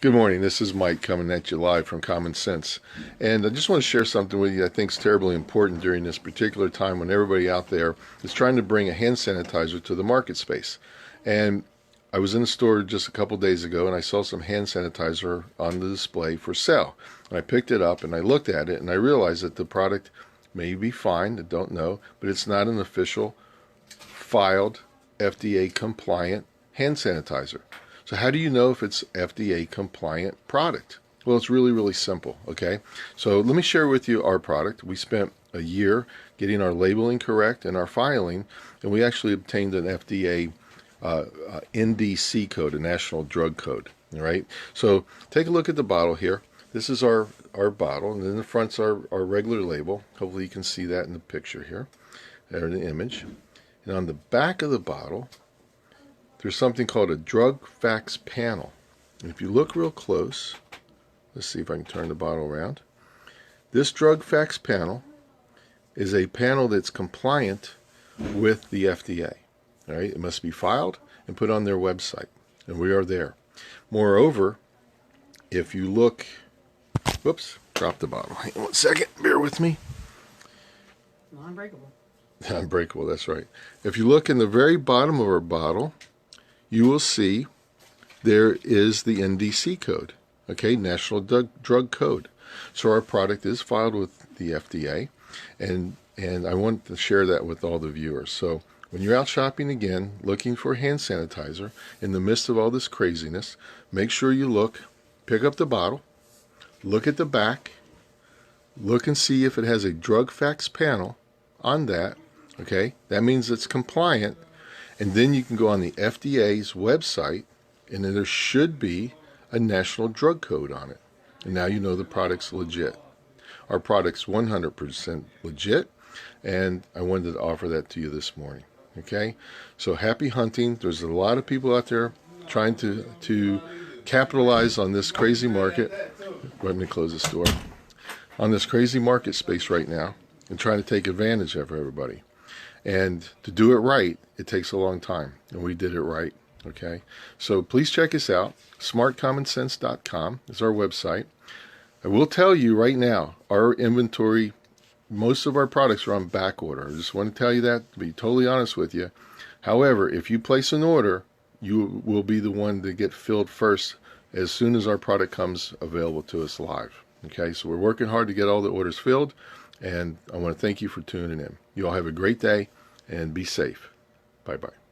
Good morning. This is Mike coming at you live from Common Sense. And I just want to share something with you I think is terribly important during this particular time when everybody out there is trying to bring a hand sanitizer to the market space. And I was in the store just a couple days ago and I saw some hand sanitizer on the display for sale. And I picked it up and I looked at it and I realized that the product may be fine, I don't know, but it's not an official filed FDA compliant hand sanitizer. So how do you know if it's FDA compliant product? Well, it's really simple, okay? So let me share with you our product. We spent a year getting our labeling correct and our filing, and we actually obtained an FDA NDC code, a National Drug Code, all right? So take a look at the bottle here. This is our bottle, and in the front's our regular label. Hopefully you can see that in the picture here, or in the image. And on the back of the bottle, there's something called a drug facts panel. And if you look real close, let's see if I can turn the bottle around. This drug facts panel is a panel that's compliant with the FDA. All right, it must be filed and put on their website, and we are there. Moreover, if you look, whoops, dropped the bottle. Hang on one second, bear with me. Unbreakable. Unbreakable, that's right. If you look in the very bottom of our bottle, you will see there is the NDC code, okay, National Drug Code. So our product is filed with the FDA, and I want to share that with all the viewers. So when you're out shopping again, looking for hand sanitizer, in the midst of all this craziness, make sure you look, pick up the bottle, look at the back, look and see if it has a drug facts panel on that, okay? That means it's compliant. And then you can go on the FDA's website, and then there should be a national drug code on it. And now you know the product's legit. Our product's 100% legit, and I wanted to offer that to you this morning. Okay? So happy hunting. There's a lot of people out there trying to capitalize on this crazy market. Let me close this door. On this crazy market space right now, and trying to take advantage of everybody. And to do it right, it takes a long time, and we did it right, okay? So please check us out. smartcommonsense.com is our website. I will tell you right now, our inventory, most of our products are on back order. I just want to tell you that, to be totally honest with you. However, if you place an order, you will be the one to get filled first as soon as our product comes available to us live, okay? So we're working hard to get all the orders filled, and I want to thank you for tuning in. You all have a great day and be safe. Bye-bye.